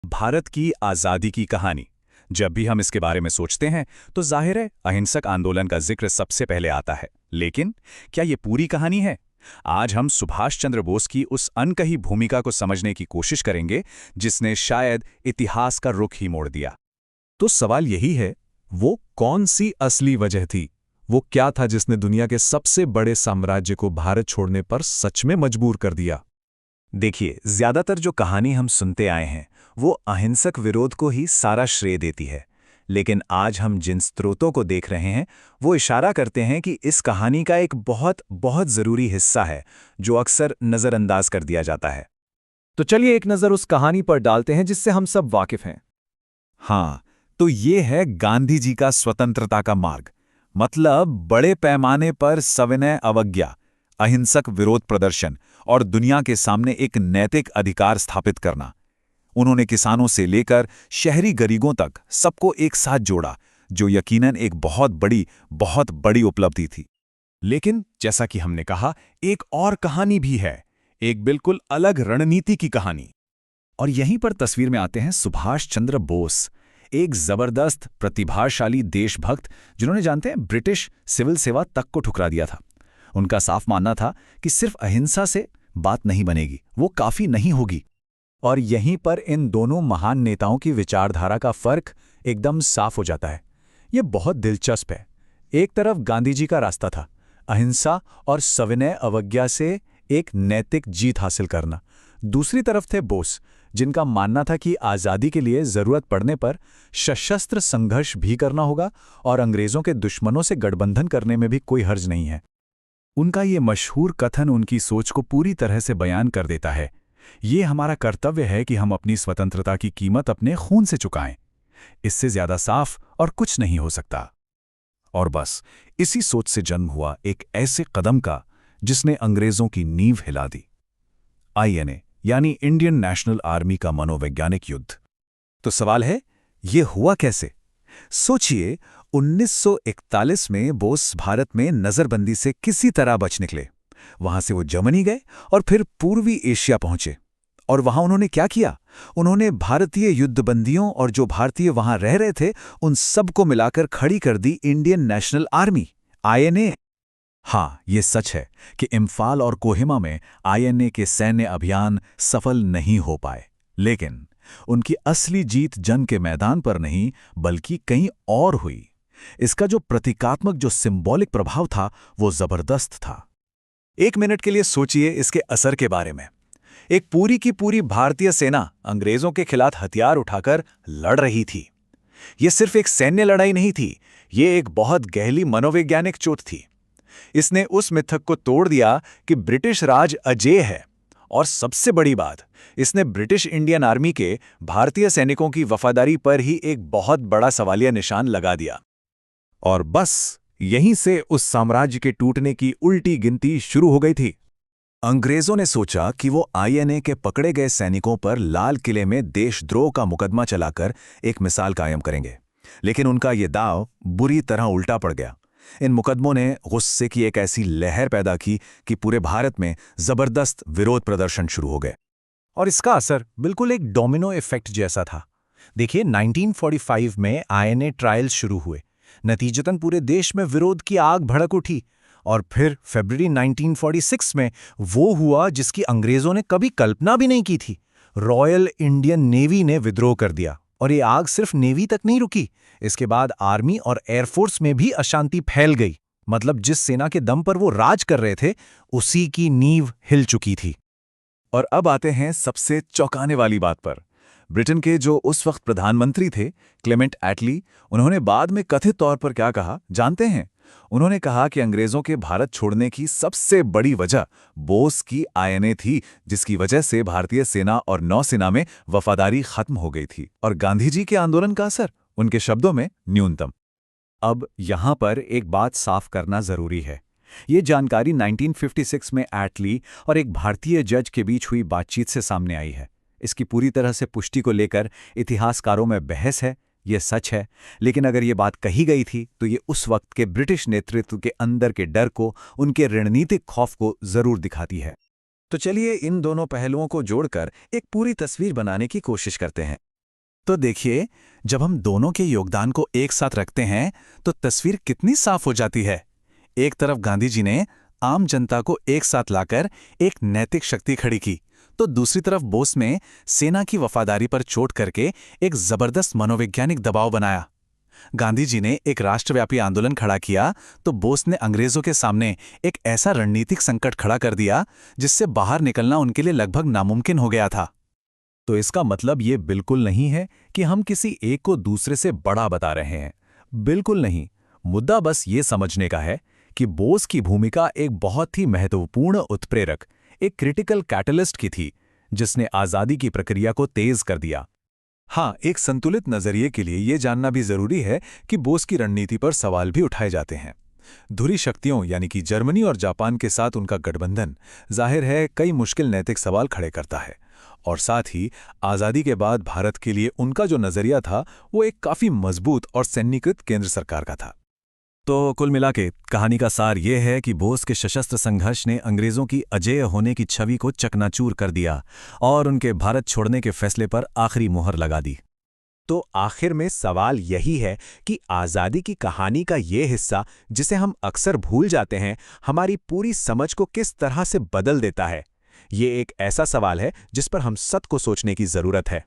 भारत की आज़ादी की कहानी। जब भी हम इसके बारे में सोचते हैं तो जाहिर है अहिंसक आंदोलन का जिक्र सबसे पहले आता है। लेकिन क्या ये पूरी कहानी है? आज हम सुभाष चंद्र बोस की उस अनकही भूमिका को समझने की कोशिश करेंगे जिसने शायद इतिहास का रुख ही मोड़ दिया। तो सवाल यही है, वो कौन सी असली वजह थी? वो क्या था जिसने दुनिया के सबसे बड़े साम्राज्य को भारत छोड़ने पर सच में मजबूर कर दिया? देखिए, ज्यादातर जो कहानी हम सुनते आए हैं वो अहिंसक विरोध को ही सारा श्रेय देती है। लेकिन आज हम जिन स्रोतों को देख रहे हैं वो इशारा करते हैं कि इस कहानी का एक बहुत बहुत जरूरी हिस्सा है जो अक्सर नजरअंदाज कर दिया जाता है। तो चलिए एक नज़र उस कहानी पर डालते हैं जिससे हम सब वाकिफ हैं। हाँ, तो ये है गांधी जी का स्वतंत्रता का मार्ग। मतलब बड़े पैमाने पर सविनय अवज्ञा, अहिंसक विरोध प्रदर्शन और दुनिया के सामने एक नैतिक अधिकार स्थापित करना। उन्होंने किसानों से लेकर शहरी गरीबों तक सबको एक साथ जोड़ा, जो यकीनन एक बहुत बड़ी उपलब्धि थी। लेकिन जैसा कि हमने कहा, एक और कहानी भी है, एक बिल्कुल अलग रणनीति की कहानी। और यहीं पर तस्वीर में आते हैं सुभाष चंद्र बोस, एक जबरदस्त प्रतिभाशाली देशभक्त जिन्होंने जानते हैं ब्रिटिश सिविल सेवा तक को ठुकरा दिया था। उनका साफ मानना था कि सिर्फ अहिंसा से बात नहीं बनेगी, वो काफी नहीं होगी। और यहीं पर इन दोनों महान नेताओं की विचारधारा का फर्क एकदम साफ हो जाता है। ये बहुत दिलचस्प है। एक तरफ गांधी जी का रास्ता था, अहिंसा और सविनय अवज्ञा से एक नैतिक जीत हासिल करना। दूसरी तरफ थे बोस, जिनका मानना था कि आज़ादी के लिए ज़रूरत पड़ने पर सशस्त्र संघर्ष भी करना होगा और अंग्रेज़ों के दुश्मनों से गठबंधन करने में भी कोई हर्ज नहीं है। उनका ये मशहूर कथन उनकी सोच को पूरी तरह से बयान कर देता है। ये हमारा कर्तव्य है कि हम अपनी स्वतंत्रता की कीमत अपने खून से चुकाएं। इससे ज्यादा साफ और कुछ नहीं हो सकता। और बस इसी सोच से जन्म हुआ एक ऐसे कदम का जिसने अंग्रेजों की नींव हिला दी। आईएनए यानी इंडियन नेशनल आर्मी का मनोवैज्ञानिक युद्ध। तो सवाल है, ये हुआ कैसे? सोचिए, 1941 में बोस भारत में नजरबंदी से किसी तरह बच निकले। वहां से वो जर्मनी गए और फिर पूर्वी एशिया पहुंचे। और वहां उन्होंने क्या किया? उन्होंने भारतीय युद्धबंदियों और जो भारतीय वहां रह रहे थे उन सबको मिलाकर खड़ी कर दी इंडियन नेशनल आर्मी, आईएनए। हाँ, ये सच है कि इम्फाल और कोहिमा में आईएनए के सैन्य अभियान सफल नहीं हो पाए। लेकिन उनकी असली जीत जंग के मैदान पर नहीं बल्कि कहीं और हुई। इसका जो प्रतीकात्मक, जो सिंबॉलिक प्रभाव था वो जबरदस्त था। 1 मिनट के लिए सोचिए इसके असर के बारे में। एक पूरी की पूरी भारतीय सेना अंग्रेजों के खिलाफ हथियार उठाकर लड़ रही थी। यह सिर्फ एक सैन्य लड़ाई नहीं थी, ये एक बहुत गहरी मनोवैज्ञानिक चोट थी। इसने उस मिथक को तोड़ दिया कि ब्रिटिश राज अजेय है। और सबसे बड़ी बात, इसने ब्रिटिश इंडियन आर्मी के भारतीय सैनिकों की वफादारी पर ही एक बहुत बड़ा सवालिया निशान लगा दिया। और बस यहीं से उस साम्राज्य के टूटने की उल्टी गिनती शुरू हो गई थी। अंग्रेजों ने सोचा कि वो आईएनए के पकड़े गए सैनिकों पर लाल किले में देशद्रोह का मुकदमा चलाकर एक मिसाल कायम करेंगे। लेकिन उनका ये दांव बुरी तरह उल्टा पड़ गया। इन मुकदमों ने गुस्से की एक ऐसी लहर पैदा की कि पूरे भारत में जबरदस्त विरोध प्रदर्शन शुरू हो गए। और इसका असर बिल्कुल एक डोमिनो इफेक्ट जैसा था। देखिए, 1945 में आईएनए ट्रायल्स शुरू हुए। नतीजतन पूरे देश में विरोध की आग भड़क उठी। और फिर फरवरी 1946 में वो हुआ जिसकी अंग्रेजों ने कभी कल्पना भी नहीं की थी। रॉयल इंडियन नेवी ने विद्रोह कर दिया। और ये आग सिर्फ नेवी तक नहीं रुकी, इसके बाद आर्मी और एयरफोर्स में भी अशांति फैल गई। मतलब जिस सेना के दम पर वो राज कर रहे थे उसी की नींव हिल चुकी थी। और अब आते हैं सबसे चौंकाने वाली बात पर। ब्रिटेन के जो उस वक्त प्रधानमंत्री थे, क्लेमेंट एटली, उन्होंने बाद में कथित तौर पर क्या कहा जानते हैं? उन्होंने कहा कि अंग्रेजों के भारत छोड़ने की सबसे बड़ी वजह बोस की आईएनए थी, जिसकी वजह से भारतीय सेना और नौसेना में वफादारी खत्म हो गई थी। और गांधी जी के आंदोलन का असर, उनके शब्दों में, न्यूनतम। अब यहां पर एक बात साफ करना जरूरी है। ये जानकारी 1956 में एटली और एक भारतीय जज के बीच हुई बातचीत से सामने आई है। इसकी पूरी तरह से पुष्टि को लेकर इतिहासकारों में बहस है, ये सच है। लेकिन अगर ये बात कही गई थी तो ये उस वक्त के ब्रिटिश नेतृत्व के अंदर के डर को, उनके रणनीतिक खौफ को जरूर दिखाती है। तो चलिए इन दोनों पहलुओं को जोड़कर एक पूरी तस्वीर बनाने की कोशिश करते हैं। तो देखिए, जब हम दोनों के योगदान को एक साथ रखते हैं तो तस्वीर कितनी साफ हो जाती है। एक तरफ गांधी जी ने आम जनता को एक साथ लाकर एक नैतिक शक्ति खड़ी की, तो दूसरी तरफ बोस में सेना की वफादारी पर चोट करके एक जबरदस्त मनोवैज्ञानिक दबाव बनाया। गांधी जी ने एक राष्ट्रव्यापी आंदोलन खड़ा किया तो बोस ने अंग्रेजों के सामने एक ऐसा रणनीतिक संकट खड़ा कर दिया जिससे बाहर निकलना उनके लिए लगभग नामुमकिन हो गया था। तो इसका मतलब ये बिल्कुल नहीं है कि हम किसी एक को दूसरे से बड़ा बता रहे हैं। बिल्कुल नहीं। मुद्दा बस ये समझने का है कि बोस की भूमिका एक बहुत ही महत्वपूर्ण उत्प्रेरक, एक क्रिटिकल कैटलिस्ट की थी, जिसने आज़ादी की प्रक्रिया को तेज कर दिया। हाँ, एक संतुलित नजरिए के लिए ये जानना भी जरूरी है कि बोस की रणनीति पर सवाल भी उठाए जाते हैं। धुरी शक्तियों यानी कि जर्मनी और जापान के साथ उनका गठबंधन जाहिर है कई मुश्किल नैतिक सवाल खड़े करता है, और साथ ही आज़ादी के बाद भारत के लिए उनका जो नजरिया था वो एक काफ़ी मजबूत और सैन्यीकृत केंद्र सरकार का था। तो कुल मिला के कहानी का सार ये है कि बोस के सशस्त्र संघर्ष ने अंग्रेजों की अजेय होने की छवि को चकनाचूर कर दिया और उनके भारत छोड़ने के फैसले पर आखिरी मुहर लगा दी। तो आखिर में सवाल यही है कि आज़ादी की कहानी का ये हिस्सा जिसे हम अक्सर भूल जाते हैं, हमारी पूरी समझ को किस तरह से बदल देता है। ये एक ऐसा सवाल है जिस पर हम सबको सोचने की ज़रूरत है।